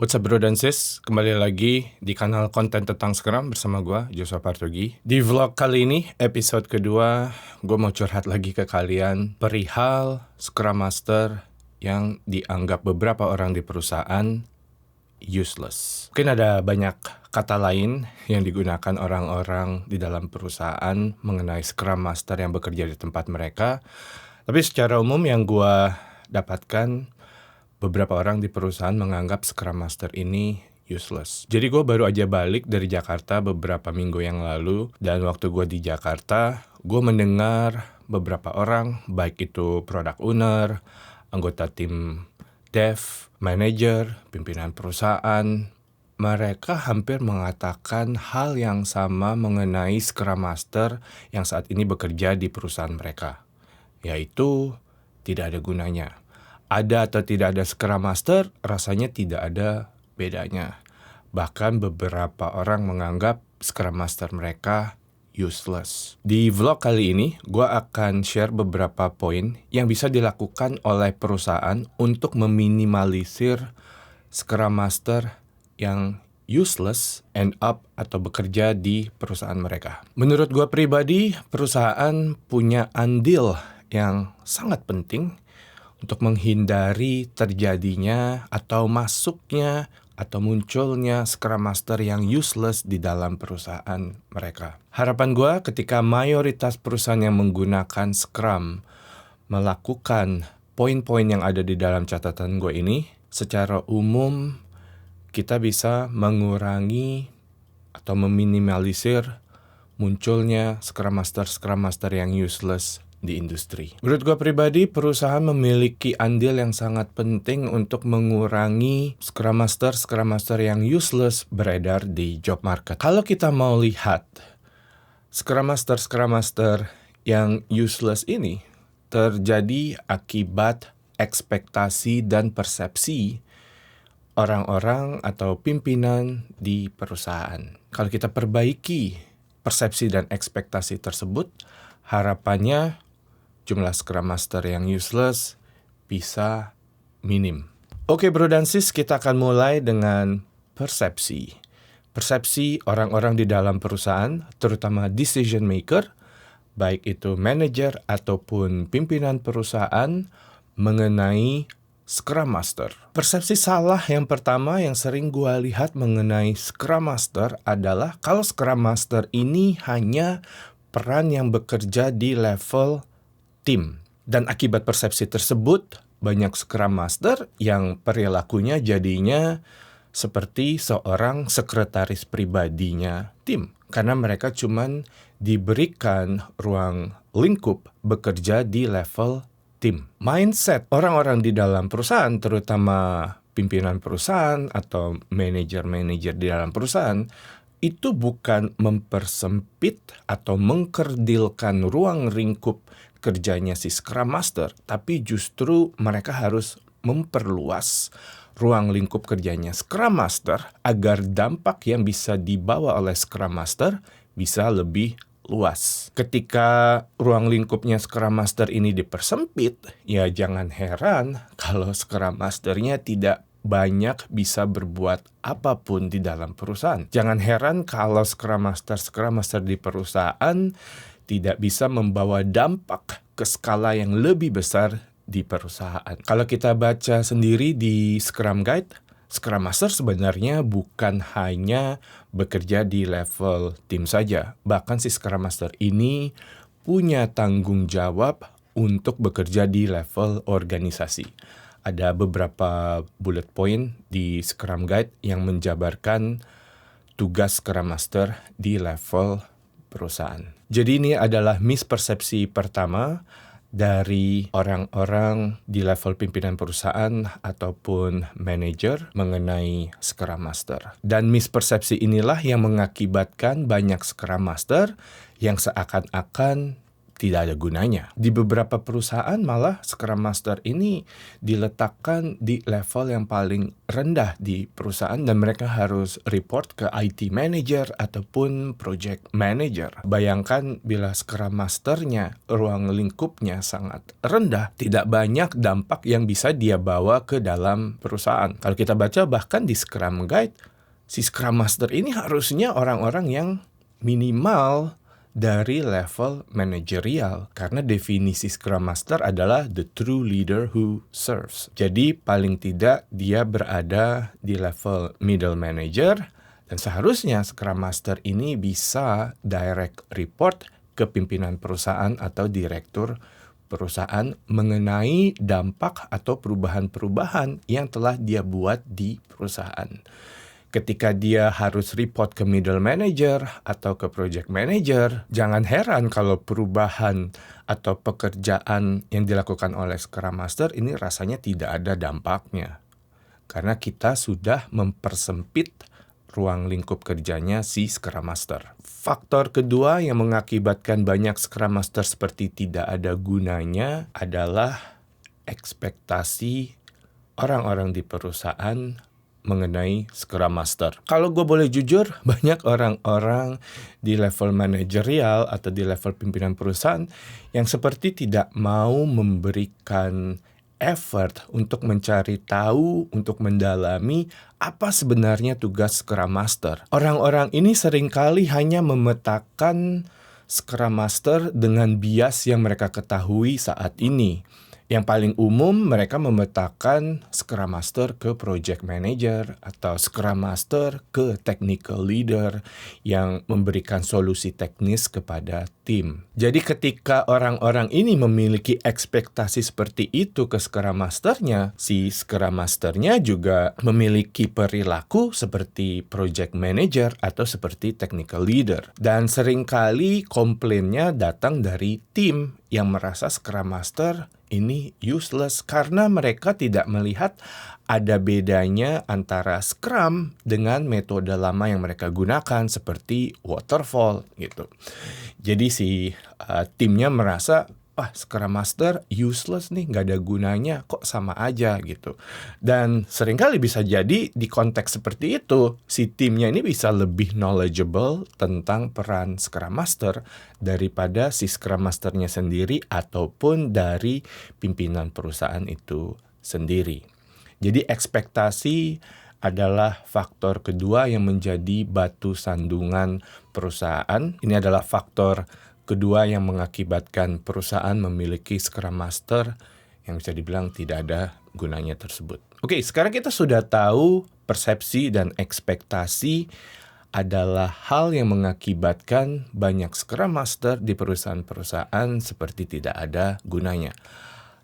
What's up bro dan sis, kembali lagi di kanal konten tentang Scrum bersama gue, Joshua Partogi. Di vlog kali ini, episode kedua, gue mau curhat lagi ke kalian perihal Scrum Master yang dianggap beberapa orang di perusahaan useless. Mungkin ada banyak kata lain yang digunakan orang-orang di dalam perusahaan mengenai Scrum Master yang bekerja di tempat mereka. Tapi secara umum yang gue dapatkan, beberapa orang di perusahaan menganggap Scrum Master ini useless. Jadi gue baru aja balik dari Jakarta beberapa minggu yang lalu. Dan waktu gue di Jakarta, gue mendengar beberapa orang, baik itu product owner, anggota tim dev, manager, pimpinan perusahaan, mereka hampir mengatakan hal yang sama mengenai Scrum Master yang saat ini bekerja di perusahaan mereka. Yaitu tidak ada gunanya. Ada atau tidak ada Scrum Master, rasanya tidak ada bedanya. Bahkan beberapa orang menganggap Scrum Master mereka useless. Di vlog kali ini, gue akan share beberapa poin yang bisa dilakukan oleh perusahaan untuk meminimalisir Scrum Master yang useless end up atau bekerja di perusahaan mereka. Menurut gue pribadi, perusahaan punya andil yang sangat penting untuk menghindari terjadinya atau masuknya atau munculnya Scrum Master yang useless di dalam perusahaan mereka. Harapan gue ketika mayoritas perusahaan yang menggunakan Scrum melakukan poin-poin yang ada di dalam catatan gue ini, secara umum kita bisa mengurangi atau meminimalisir munculnya Scrum Master yang useless di industri. Menurut gue pribadi, perusahaan memiliki andil yang sangat penting untuk mengurangi Scrum Master yang useless beredar di job market. Kalau kita mau lihat Scrum Master yang useless ini terjadi akibat ekspektasi dan persepsi orang-orang atau pimpinan di perusahaan. Kalau kita perbaiki persepsi dan ekspektasi tersebut, harapannya jumlah Scrum Master yang useless bisa minim. Oke bro dan sis, kita akan mulai dengan persepsi. Persepsi orang-orang di dalam perusahaan, terutama decision maker, baik itu manajer ataupun pimpinan perusahaan, mengenai Scrum Master. Persepsi salah yang pertama yang sering gue lihat mengenai Scrum Master adalah kalau Scrum Master ini hanya peran yang bekerja di level tim. Dan akibat persepsi tersebut, banyak Scrum Master yang perilakunya jadinya seperti seorang sekretaris pribadinya tim. Karena mereka cuman diberikan ruang lingkup bekerja di level tim. Mindset orang-orang di dalam perusahaan, terutama pimpinan perusahaan atau manajer-manajer di dalam perusahaan, itu bukan mempersempit atau mengkerdilkan ruang lingkup kerjanya si Scrum Master, tapi justru mereka harus memperluas ruang lingkup kerjanya Scrum Master agar dampak yang bisa dibawa oleh Scrum Master bisa lebih luas. Ketika ruang lingkupnya Scrum Master ini dipersempit, ya jangan heran kalau Scrum Masternya tidak banyak bisa berbuat apapun di dalam perusahaan. Jangan heran kalau Scrum Master di perusahaan tidak bisa membawa dampak ke skala yang lebih besar di perusahaan. Kalau kita baca sendiri di Scrum Guide, Scrum Master sebenarnya bukan hanya bekerja di level tim saja. Bahkan si Scrum Master ini punya tanggung jawab untuk bekerja di level organisasi. Ada beberapa bullet point di Scrum Guide yang menjabarkan tugas Scrum Master di level perusahaan. Jadi ini adalah mispersepsi pertama dari orang-orang di level pimpinan perusahaan ataupun manajer mengenai Scrum Master. Dan mispersepsi inilah yang mengakibatkan banyak Scrum Master yang seakan-akan tidak ada gunanya. Di beberapa perusahaan malah Scrum Master ini diletakkan di level yang paling rendah di perusahaan dan mereka harus report ke IT Manager ataupun Project Manager. Bayangkan bila Scrum Masternya ruang lingkupnya sangat rendah, tidak banyak dampak yang bisa dia bawa ke dalam perusahaan. Kalau kita baca bahkan di Scrum Guide, si Scrum Master ini harusnya orang-orang yang minimal dari level manajerial, karena definisi Scrum Master adalah the true leader who serves. Jadi paling tidak dia berada di level middle manager dan seharusnya Scrum Master ini bisa direct report ke pimpinan perusahaan atau direktur perusahaan mengenai dampak atau perubahan-perubahan yang telah dia buat di perusahaan. Ketika dia harus report ke middle manager atau ke project manager, jangan heran kalau perubahan atau pekerjaan yang dilakukan oleh Scrum Master ini rasanya tidak ada dampaknya. Karena kita sudah mempersempit ruang lingkup kerjanya si Scrum Master. Faktor kedua yang mengakibatkan banyak Scrum Master seperti tidak ada gunanya adalah ekspektasi orang-orang di perusahaan mengenai Scrum Master. Kalau gue boleh jujur, banyak orang-orang di level manajerial atau di level pimpinan perusahaan yang seperti tidak mau memberikan effort untuk mencari tahu, untuk mendalami apa sebenarnya tugas Scrum Master. Orang-orang ini seringkali hanya memetakan Scrum Master dengan bias yang mereka ketahui saat ini. Yang paling umum mereka memetakan Scrum Master ke Project Manager atau Scrum Master ke Technical Leader yang memberikan solusi teknis kepada tim. Jadi ketika orang-orang ini memiliki ekspektasi seperti itu ke Scrum Masternya, si Scrum Masternya juga memiliki perilaku seperti Project Manager atau seperti Technical Leader. Dan seringkali komplainnya datang dari tim yang merasa Scrum Master ini useless karena mereka tidak melihat ada bedanya antara Scrum dengan metode lama yang mereka gunakan seperti waterfall gitu. Jadi si timnya merasa, Scrum Master useless nih, nggak ada gunanya, kok sama aja gitu. Dan seringkali bisa jadi di konteks seperti itu, si timnya ini bisa lebih knowledgeable tentang peran Scrum Master daripada si Scrum Masternya sendiri ataupun dari pimpinan perusahaan itu sendiri. Jadi ekspektasi adalah faktor kedua yang menjadi batu sandungan perusahaan. Ini adalah faktor kedua yang mengakibatkan perusahaan memiliki Scrum Master yang bisa dibilang tidak ada gunanya tersebut. Oke, sekarang kita sudah tahu persepsi dan ekspektasi adalah hal yang mengakibatkan banyak Scrum Master di perusahaan-perusahaan seperti tidak ada gunanya.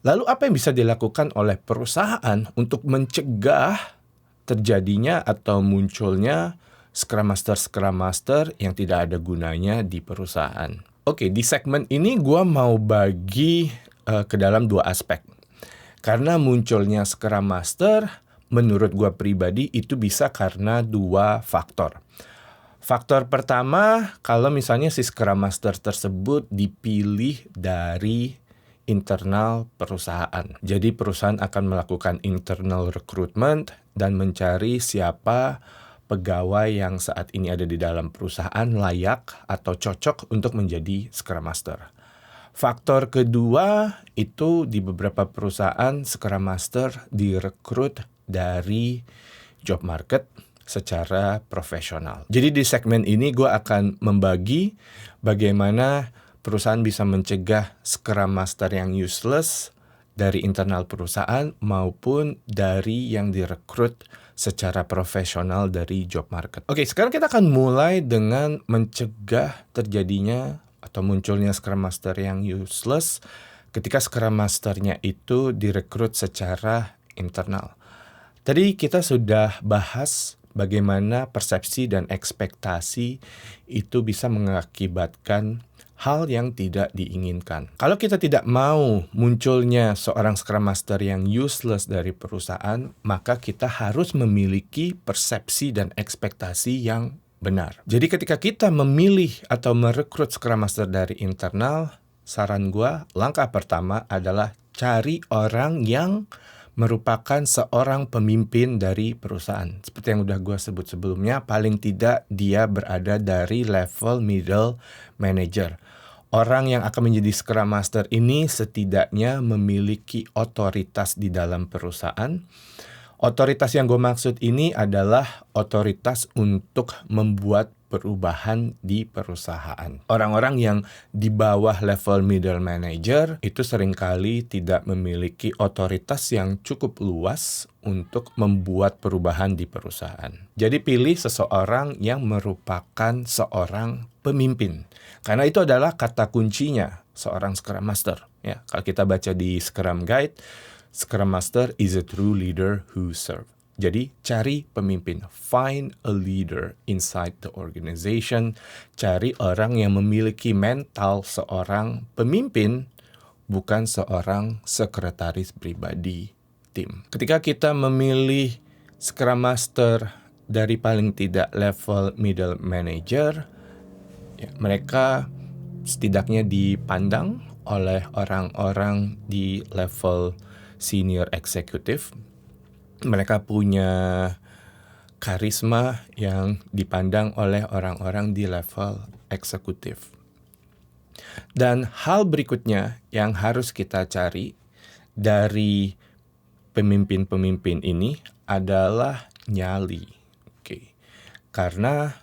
Lalu apa yang bisa dilakukan oleh perusahaan untuk mencegah terjadinya atau munculnya Scrum Master yang tidak ada gunanya di perusahaan? Oke, di segmen ini gue mau bagi ke dalam dua aspek. Karena munculnya Scrum Master, menurut gue pribadi itu bisa karena dua faktor. Faktor pertama, kalau misalnya si Scrum Master tersebut dipilih dari internal perusahaan. Jadi perusahaan akan melakukan internal recruitment dan mencari siapa pegawai yang saat ini ada di dalam perusahaan layak atau cocok untuk menjadi Scrum Master. Faktor kedua itu di beberapa perusahaan Scrum Master direkrut dari job market secara profesional. Jadi di segmen ini gue akan membagi bagaimana perusahaan bisa mencegah Scrum Master yang useless dari internal perusahaan maupun dari yang direkrut secara profesional dari job market. Oke, sekarang kita akan mulai dengan mencegah terjadinya atau munculnya Scrum Master yang useless ketika Scrum Masternya itu direkrut secara internal. Tadi kita sudah bahas bagaimana persepsi dan ekspektasi itu bisa mengakibatkan hal yang tidak diinginkan. Kalau kita tidak mau munculnya seorang Scrum Master yang useless dari perusahaan, maka kita harus memiliki persepsi dan ekspektasi yang benar. Jadi ketika kita memilih atau merekrut Scrum Master dari internal, saran gue, langkah pertama adalah cari orang yang merupakan seorang pemimpin dari perusahaan. Seperti yang udah gue sebut sebelumnya, paling tidak dia berada dari level middle manager. Orang yang akan menjadi Scrum Master ini setidaknya memiliki otoritas di dalam perusahaan. Otoritas yang gue maksud ini adalah otoritas untuk membuat perubahan di perusahaan. Orang-orang yang di bawah level middle manager itu seringkali tidak memiliki otoritas yang cukup luas untuk membuat perubahan di perusahaan. Jadi pilih seseorang yang merupakan seorang pemimpin. Karena itu adalah kata kuncinya seorang Scrum Master. Ya, kalau kita baca di Scrum Guide, Scrum Master is a true leader who serves. Jadi cari pemimpin, find a leader inside the organization, cari orang yang memiliki mental seorang pemimpin, bukan seorang sekretaris pribadi tim. Ketika kita memilih Scrum Master dari paling tidak level middle manager, ya, mereka setidaknya dipandang oleh orang-orang di level senior executive. Mereka punya karisma yang dipandang oleh orang-orang di level eksekutif. Dan hal berikutnya yang harus kita cari dari pemimpin-pemimpin ini adalah nyali. Oke. Karena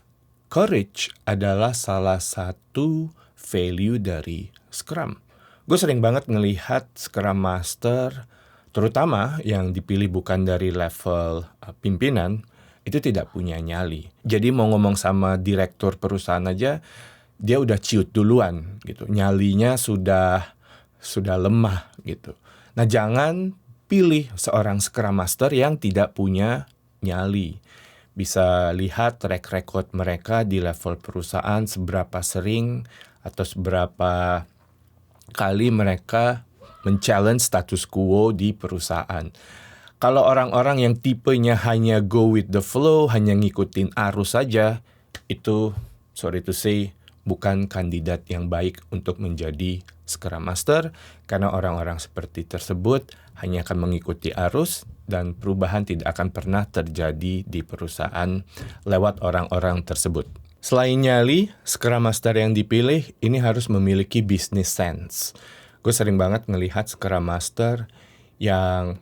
courage adalah salah satu value dari Scrum. Gue sering banget ngelihat Scrum Master, terutama yang dipilih bukan dari level pimpinan, itu tidak punya nyali. Jadi mau ngomong sama direktur perusahaan aja, dia udah ciut duluan gitu. Nyalinya sudah lemah gitu. Nah, jangan pilih seorang Scrum Master yang tidak punya nyali. Bisa lihat track record mereka di level perusahaan, seberapa sering atau seberapa kali mereka men-challenge status quo di perusahaan. Kalau orang-orang yang tipenya hanya go with the flow, hanya ngikutin arus saja, itu sorry to say bukan kandidat yang baik untuk menjadi Scrum Master, karena orang-orang seperti tersebut hanya akan mengikuti arus dan perubahan tidak akan pernah terjadi di perusahaan lewat orang-orang tersebut. Selain nyali, Scrum Master yang dipilih ini harus memiliki business sense. Gue sering banget ngelihat Scrum Master yang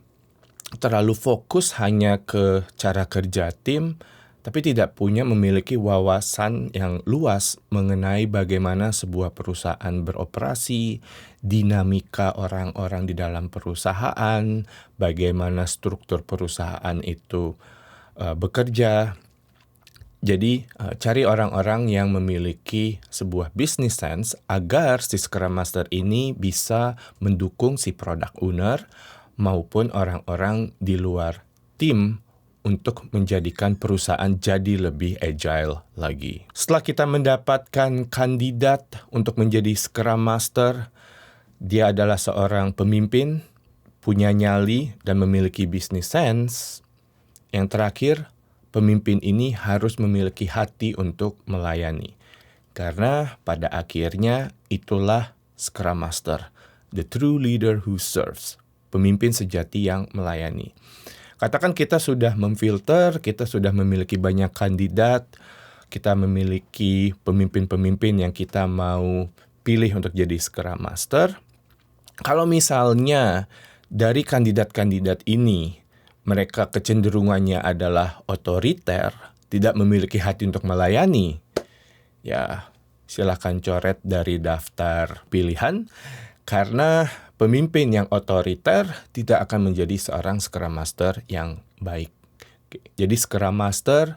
terlalu fokus hanya ke cara kerja tim, tapi tidak memiliki wawasan yang luas mengenai bagaimana sebuah perusahaan beroperasi, dinamika orang-orang di dalam perusahaan, bagaimana struktur perusahaan itu bekerja. Jadi cari orang-orang yang memiliki sebuah business sense agar si Scrum Master ini bisa mendukung si product owner maupun orang-orang di luar tim untuk menjadikan perusahaan jadi lebih agile lagi. Setelah kita mendapatkan kandidat untuk menjadi Scrum Master, dia adalah seorang pemimpin, punya nyali dan memiliki business sense. Yang terakhir, pemimpin ini harus memiliki hati untuk melayani. Karena pada akhirnya itulah Scrum Master, the true leader who serves, pemimpin sejati yang melayani. Katakan kita sudah memfilter, kita sudah memiliki banyak kandidat, kita memiliki pemimpin-pemimpin yang kita mau pilih untuk jadi Scrum Master. Kalau misalnya dari kandidat-kandidat ini, mereka kecenderungannya adalah otoriter, tidak memiliki hati untuk melayani, ya silakan coret dari daftar pilihan, karena pemimpin yang otoriter tidak akan menjadi seorang Scrum Master yang baik. Jadi Scrum Master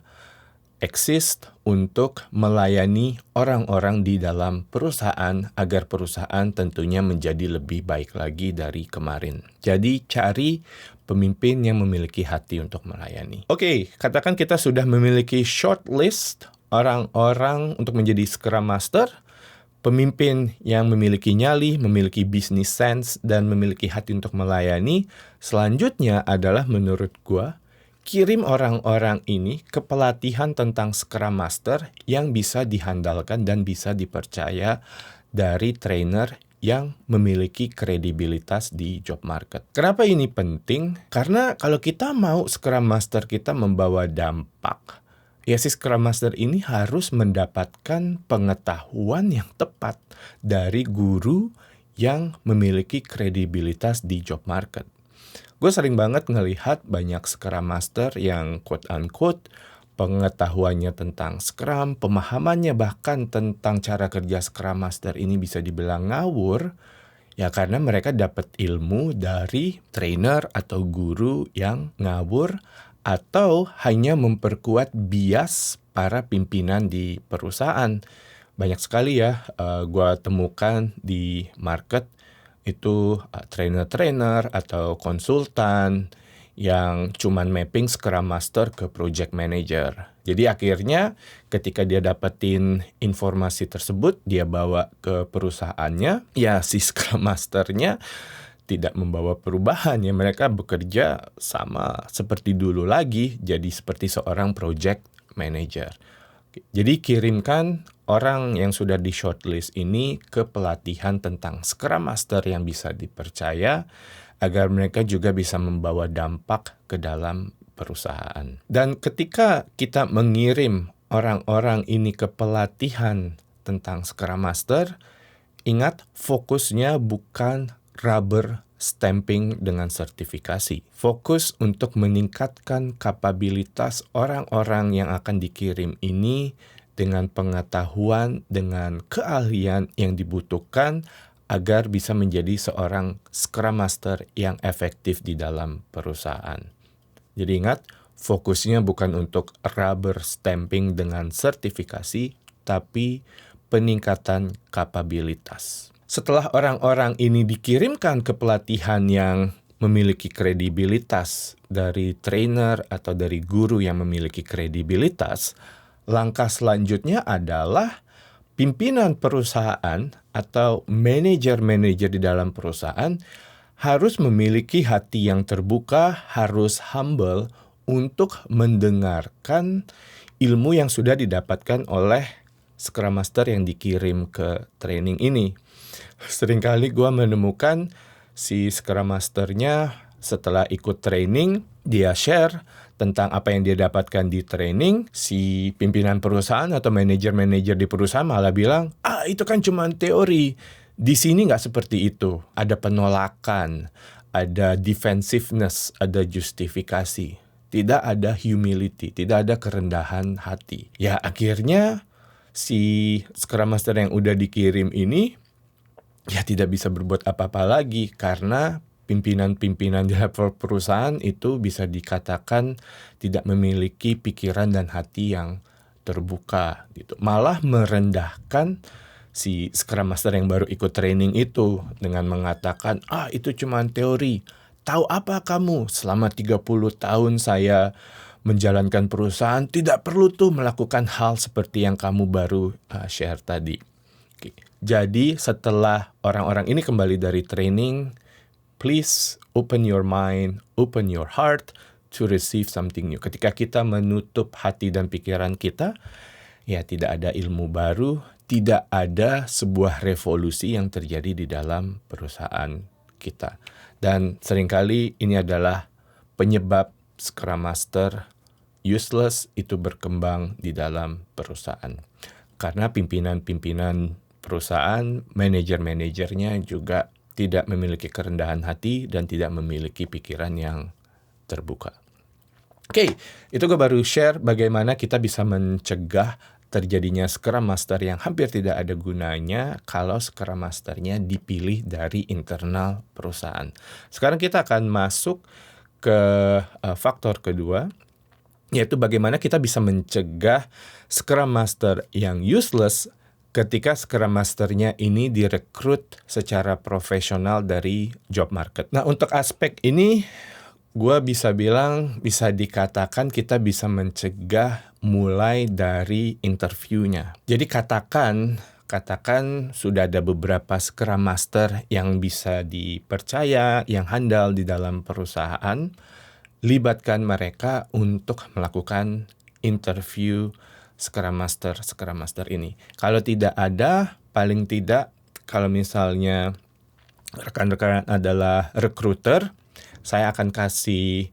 exist untuk melayani orang-orang di dalam perusahaan agar perusahaan tentunya menjadi lebih baik lagi dari kemarin. Jadi cari pemimpin yang memiliki hati untuk melayani. Oke, katakan kita sudah memiliki shortlist orang-orang untuk menjadi Scrum Master, pemimpin yang memiliki nyali, memiliki business sense, dan memiliki hati untuk melayani. Selanjutnya adalah menurut gua, kirim orang-orang ini ke pelatihan tentang Scrum Master yang bisa dihandalkan dan bisa dipercaya dari trainer yang memiliki kredibilitas di job market. Kenapa ini penting? Karena kalau kita mau Scrum Master kita membawa dampak, ya si Scrum Master ini harus mendapatkan pengetahuan yang tepat dari guru yang memiliki kredibilitas di job market. Gue sering banget ngelihat banyak Scrum Master yang quote-unquote pengetahuannya tentang Scrum, pemahamannya bahkan tentang cara kerja Scrum Master ini bisa dibilang ngawur, ya karena mereka dapat ilmu dari trainer atau guru yang ngawur atau hanya memperkuat bias para pimpinan di perusahaan. Banyak sekali ya gue temukan di market itu trainer-trainer atau konsultan yang cuman mapping Scrum Master ke Project Manager. Jadi akhirnya ketika dia dapetin informasi tersebut, dia bawa ke perusahaannya, ya si Scrum Masternya tidak membawa perubahan, ya mereka bekerja sama seperti dulu lagi, jadi seperti seorang Project Manager. Jadi kirimkan orang yang sudah di shortlist ini ke pelatihan tentang Scrum Master yang bisa dipercaya, agar mereka juga bisa membawa dampak ke dalam perusahaan. Dan ketika kita mengirim orang-orang ini ke pelatihan tentang Scrum Master, ingat fokusnya bukan rubber stamping dengan sertifikasi. Fokus untuk meningkatkan kapabilitas orang-orang yang akan dikirim ini dengan pengetahuan, dengan keahlian yang dibutuhkan agar bisa menjadi seorang Scrum Master yang efektif di dalam perusahaan. Jadi ingat, fokusnya bukan untuk rubber stamping dengan sertifikasi, tapi peningkatan kapabilitas. Setelah orang-orang ini dikirimkan ke pelatihan yang memiliki kredibilitas dari trainer atau dari guru yang memiliki kredibilitas, langkah selanjutnya adalah pimpinan perusahaan atau manajer-manajer di dalam perusahaan harus memiliki hati yang terbuka, harus humble untuk mendengarkan ilmu yang sudah didapatkan oleh Scrum Master yang dikirim ke training ini. Seringkali gue menemukan si Scrum Masternya setelah ikut training, dia share tentang apa yang dia dapatkan di training, si pimpinan perusahaan atau manajer-manajer di perusahaan malah bilang, itu kan cuma teori. Di sini nggak seperti itu. Ada penolakan, ada defensiveness, ada justifikasi. Tidak ada humility, tidak ada kerendahan hati. Ya akhirnya si Scrum Master yang udah dikirim ini, ya tidak bisa berbuat apa-apa lagi karena pimpinan-pimpinan di level perusahaan itu bisa dikatakan tidak memiliki pikiran dan hati yang terbuka gitu. Malah merendahkan si Scrum Master yang baru ikut training itu dengan mengatakan, itu cuma teori. Tahu apa kamu? Selama 30 tahun saya menjalankan perusahaan, tidak perlu tuh melakukan hal seperti yang kamu baru share tadi. Oke. Jadi setelah orang-orang ini kembali dari training, please open your mind, open your heart to receive something new. Ketika kita menutup hati dan pikiran kita, ya tidak ada ilmu baru, tidak ada sebuah revolusi yang terjadi di dalam perusahaan kita. Dan seringkali ini adalah penyebab Scrum Master useless itu berkembang di dalam perusahaan. Karena pimpinan-pimpinan perusahaan, manajer-manajernya juga tidak memiliki kerendahan hati dan tidak memiliki pikiran yang terbuka. Oke, itu gue baru share bagaimana kita bisa mencegah terjadinya Scrum Master yang hampir tidak ada gunanya kalau Scrum Masternya dipilih dari internal perusahaan. Sekarang kita akan masuk ke faktor kedua, yaitu bagaimana kita bisa mencegah Scrum Master yang useless ketika Scrum Masternya ini direkrut secara profesional dari job market. Nah, untuk aspek ini, gue bisa bilang, bisa dikatakan kita bisa mencegah mulai dari interviewnya. Jadi katakan sudah ada beberapa Scrum Master yang bisa dipercaya, yang handal di dalam perusahaan, libatkan mereka untuk melakukan interview Scrum Master ini. Kalau tidak ada, paling tidak kalau misalnya rekan-rekan adalah recruiter, saya akan kasih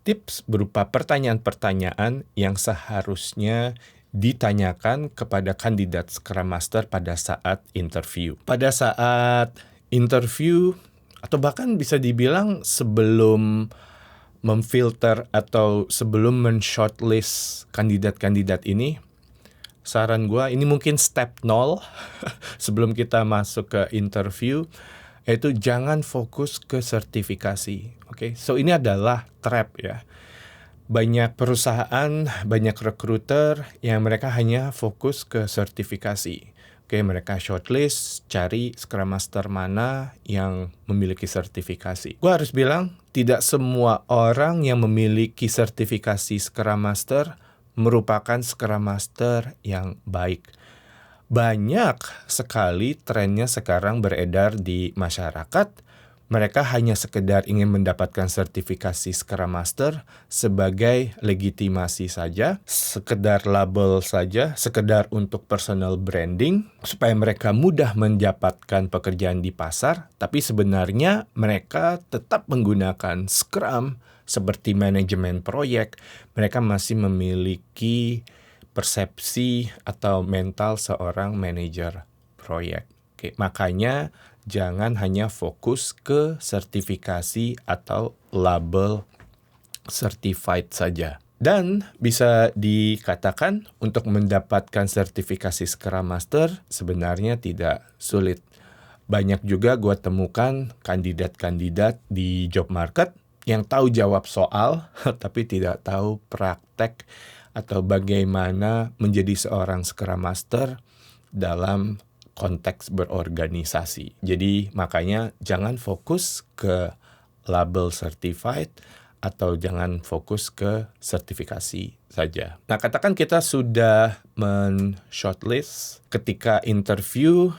tips berupa pertanyaan-pertanyaan yang seharusnya ditanyakan kepada kandidat Scrum Master pada saat interview. Pada saat interview, atau bahkan bisa dibilang sebelum memfilter atau sebelum men-shortlist kandidat-kandidat ini, saran gue, ini mungkin step 0 sebelum kita masuk ke interview, yaitu jangan fokus ke sertifikasi. Oke, so ini adalah trap ya. Banyak perusahaan, banyak recruiter yang mereka hanya fokus ke sertifikasi. Oke, mereka shortlist, cari Scrum Master mana yang memiliki sertifikasi. Gue harus bilang, tidak semua orang yang memiliki sertifikasi Scrum Master merupakan Scrum Master yang baik. Banyak sekali trennya sekarang beredar di masyarakat. Mereka hanya sekedar ingin mendapatkan sertifikasi Scrum Master sebagai legitimasi saja, sekedar label saja, sekedar untuk personal branding, supaya mereka mudah mendapatkan pekerjaan di pasar, tapi sebenarnya mereka tetap menggunakan Scrum seperti manajemen proyek. Mereka masih memiliki persepsi atau mental seorang manajer proyek. Oke, makanya jangan hanya fokus ke sertifikasi atau label certified saja. Dan bisa dikatakan untuk mendapatkan sertifikasi Scrum Master sebenarnya tidak sulit. Banyak juga gue temukan kandidat-kandidat di job market yang tahu jawab soal tapi tidak tahu praktek atau bagaimana menjadi seorang Scrum Master dalam konteks berorganisasi. Jadi makanya jangan fokus ke label certified atau jangan fokus ke sertifikasi saja. Nah, katakan kita sudah men-shortlist. Ketika interview,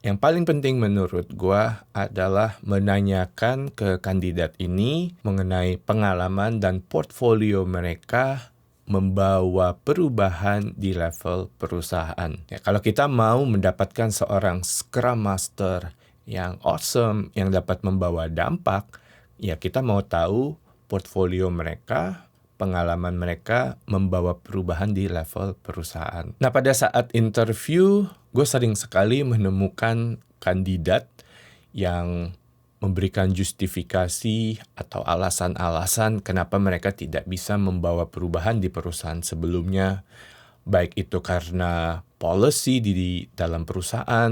yang paling penting menurut gua adalah menanyakan ke kandidat ini mengenai pengalaman dan portfolio mereka membawa perubahan di level perusahaan. Ya, kalau kita mau mendapatkan seorang Scrum Master yang awesome, yang dapat membawa dampak, ya kita mau tahu portfolio mereka, pengalaman mereka membawa perubahan di level perusahaan. Nah, pada saat interview, gue sering sekali menemukan kandidat yang memberikan justifikasi atau alasan-alasan kenapa mereka tidak bisa membawa perubahan di perusahaan sebelumnya, baik itu karena policy di dalam perusahaan,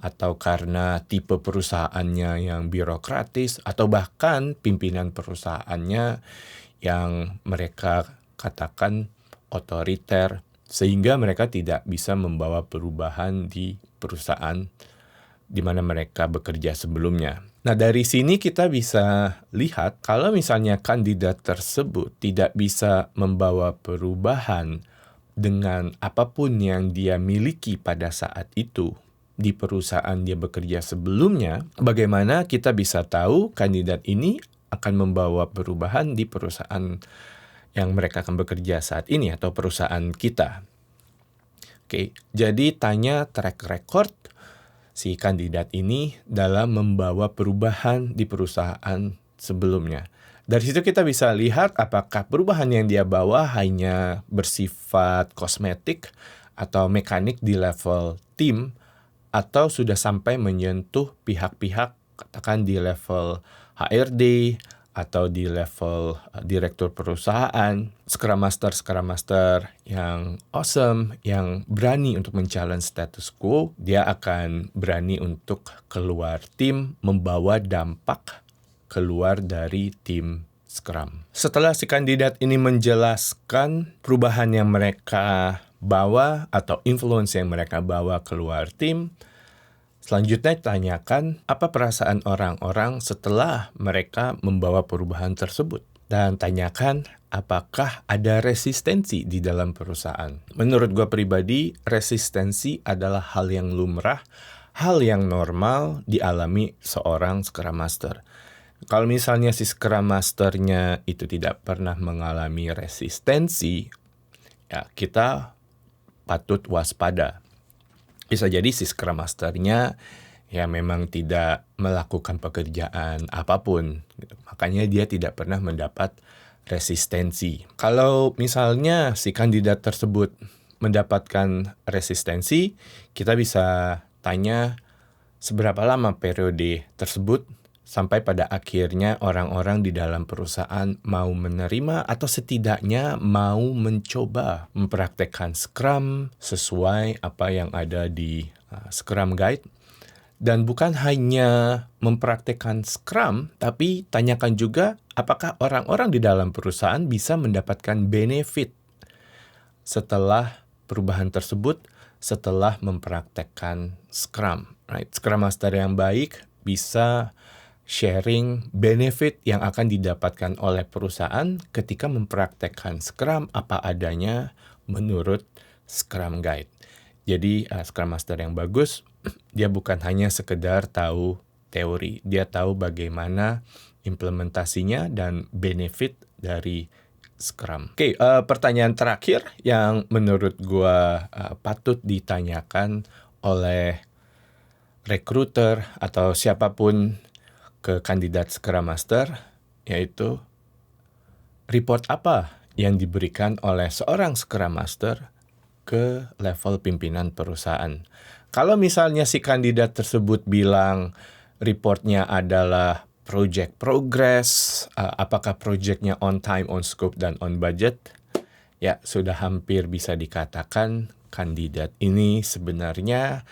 atau karena tipe perusahaannya yang birokratis, atau bahkan pimpinan perusahaannya yang mereka katakan otoriter, sehingga mereka tidak bisa membawa perubahan di perusahaan di mana mereka bekerja sebelumnya. Nah, dari sini kita bisa lihat kalau misalnya kandidat tersebut tidak bisa membawa perubahan dengan apapun yang dia miliki pada saat itu di perusahaan dia bekerja sebelumnya, bagaimana kita bisa tahu kandidat ini akan membawa perubahan di perusahaan yang mereka akan bekerja saat ini atau perusahaan kita. Oke, jadi tanya track record si kandidat ini dalam membawa perubahan di perusahaan sebelumnya. Dari situ kita bisa lihat apakah perubahan yang dia bawa hanya bersifat kosmetik atau mekanik di level tim, atau sudah sampai menyentuh pihak-pihak, katakan di level HRD, atau di level direktur perusahaan, Scrum Master yang awesome, yang berani untuk men-challenge status quo, dia akan berani untuk keluar tim, membawa dampak keluar dari tim Scrum. Setelah si kandidat ini menjelaskan perubahan yang mereka bawa atau influence yang mereka bawa keluar tim, selanjutnya tanyakan apa perasaan orang-orang setelah mereka membawa perubahan tersebut. Dan tanyakan apakah ada resistensi di dalam perusahaan. Menurut gue pribadi, resistensi adalah hal yang lumrah, hal yang normal dialami seorang Scrum Master. Kalau misalnya si Scrum Masternya itu tidak pernah mengalami resistensi, ya kita patut waspada. Bisa jadi si Scrum Masternya ya memang tidak melakukan pekerjaan apapun. Gitu. Makanya dia tidak pernah mendapat resistensi. Kalau misalnya si kandidat tersebut mendapatkan resistensi, kita bisa tanya seberapa lama periode tersebut sampai pada akhirnya orang-orang di dalam perusahaan mau menerima atau setidaknya mau mencoba mempraktekkan Scrum sesuai apa yang ada di Scrum Guide. Dan bukan hanya mempraktekkan Scrum, tapi tanyakan juga apakah orang-orang di dalam perusahaan bisa mendapatkan benefit setelah perubahan tersebut, setelah mempraktekkan Scrum. Right? Scrum Master yang baik bisa sharing benefit yang akan didapatkan oleh perusahaan ketika mempraktekkan Scrum apa adanya menurut Scrum Guide. Jadi Scrum Master yang bagus, dia bukan hanya sekedar tahu teori, dia tahu bagaimana implementasinya dan benefit dari Scrum. Oke, pertanyaan terakhir yang menurut gua patut ditanyakan oleh recruiter atau siapapun ke kandidat Scrum Master, yaitu report apa yang diberikan oleh seorang Scrum Master ke level pimpinan perusahaan. Kalau misalnya si kandidat tersebut bilang reportnya adalah project progress, apakah projectnya on time, on scope, dan on budget, ya sudah hampir bisa dikatakan kandidat ini sebenarnya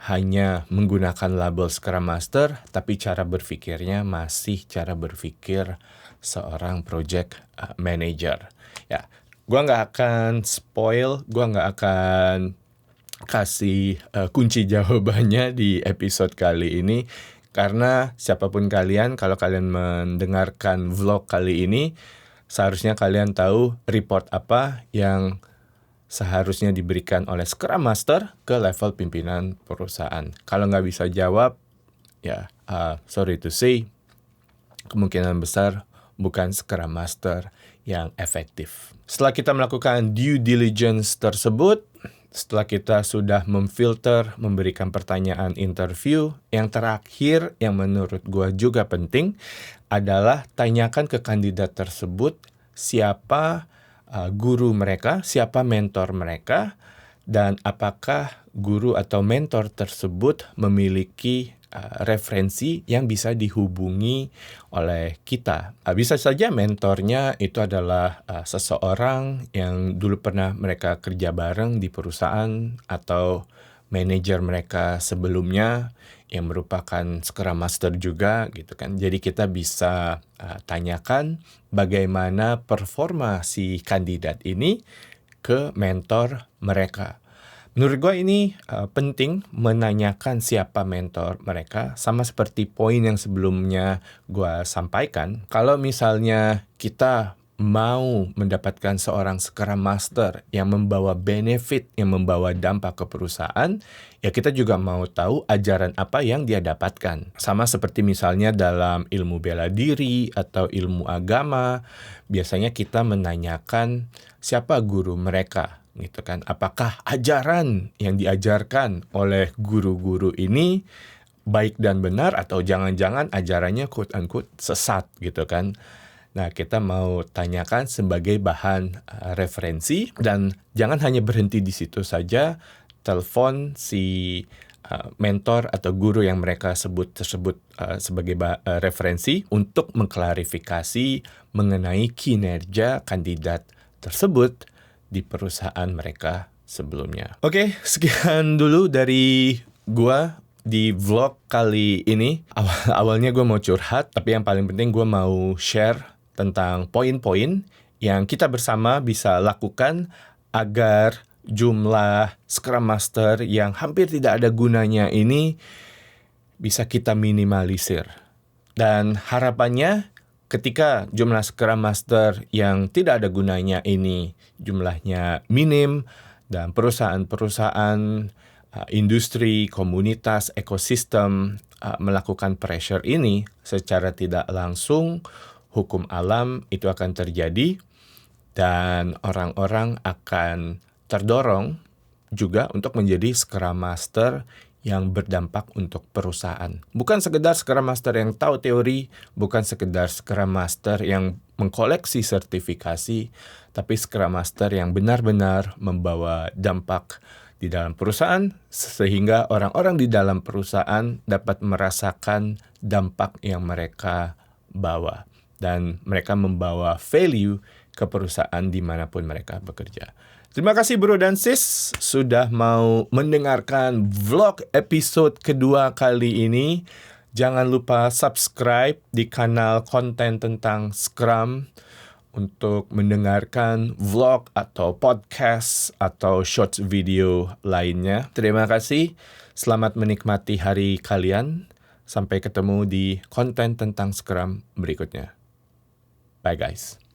hanya menggunakan label Scrum Master, tapi cara berpikirnya masih cara berpikir seorang project manager. Ya, gua nggak akan spoil, gua nggak akan kasih kunci jawabannya di episode kali ini, karena siapapun kalian, kalau kalian mendengarkan vlog kali ini, seharusnya kalian tahu report apa yang seharusnya diberikan oleh Scrum Master ke level pimpinan perusahaan. Kalau nggak bisa jawab, ya sorry to say, kemungkinan besar bukan Scrum Master yang efektif. Setelah kita melakukan due diligence tersebut, setelah kita sudah memfilter, memberikan pertanyaan interview, yang terakhir yang menurut gua juga penting adalah tanyakan ke kandidat tersebut siapa guru mereka, siapa mentor mereka, dan apakah guru atau mentor tersebut memiliki referensi yang bisa dihubungi oleh kita. Bisa saja mentornya itu adalah seseorang yang dulu pernah mereka kerja bareng di perusahaan atau manajer mereka sebelumnya yang merupakan Scrum Master juga gitu kan. Jadi kita bisa tanyakan bagaimana performa si kandidat ini ke mentor mereka. Menurut gue ini penting menanyakan siapa mentor mereka, sama seperti poin yang sebelumnya gue sampaikan. Kalau misalnya kita mau mendapatkan seorang Scrum Master yang membawa benefit, yang membawa dampak ke perusahaan, ya kita juga mau tahu ajaran apa yang dia dapatkan. Sama seperti misalnya dalam ilmu bela diri atau ilmu agama, biasanya kita menanyakan siapa guru mereka, gitu kan. Apakah ajaran yang diajarkan oleh guru-guru ini baik dan benar, atau jangan-jangan ajarannya quote-unquote sesat, gitu kan. Nah, kita mau tanyakan sebagai bahan referensi, dan jangan hanya berhenti di situ saja. Telepon si mentor atau guru yang mereka sebut tersebut sebagai referensi untuk mengklarifikasi mengenai kinerja kandidat tersebut di perusahaan mereka sebelumnya. Oke, sekian dulu dari gua di vlog kali ini. Awalnya gue mau curhat, tapi yang paling penting gue mau share tentang poin-poin yang kita bersama bisa lakukan agar jumlah Scrum Master yang hampir tidak ada gunanya ini bisa kita minimalisir. Dan harapannya ketika jumlah Scrum Master yang tidak ada gunanya ini jumlahnya minim, dan perusahaan-perusahaan, industri, komunitas, ekosistem melakukan pressure ini secara tidak langsung, hukum alam itu akan terjadi, dan orang-orang akan terdorong juga untuk menjadi Scrum Master yang berdampak untuk perusahaan. Bukan sekedar Scrum Master yang tahu teori, bukan sekedar Scrum Master yang mengkoleksi sertifikasi, tapi Scrum Master yang benar-benar membawa dampak di dalam perusahaan, sehingga orang-orang di dalam perusahaan dapat merasakan dampak yang mereka bawa. Dan mereka membawa value ke perusahaan dimanapun mereka bekerja. Terima kasih bro dan sis sudah mau mendengarkan vlog episode kedua kali ini. Jangan lupa subscribe di kanal konten tentang Scrum untuk mendengarkan vlog atau podcast atau short video lainnya. Terima kasih. Selamat menikmati hari kalian. Sampai ketemu di konten tentang Scrum berikutnya. Bye guys.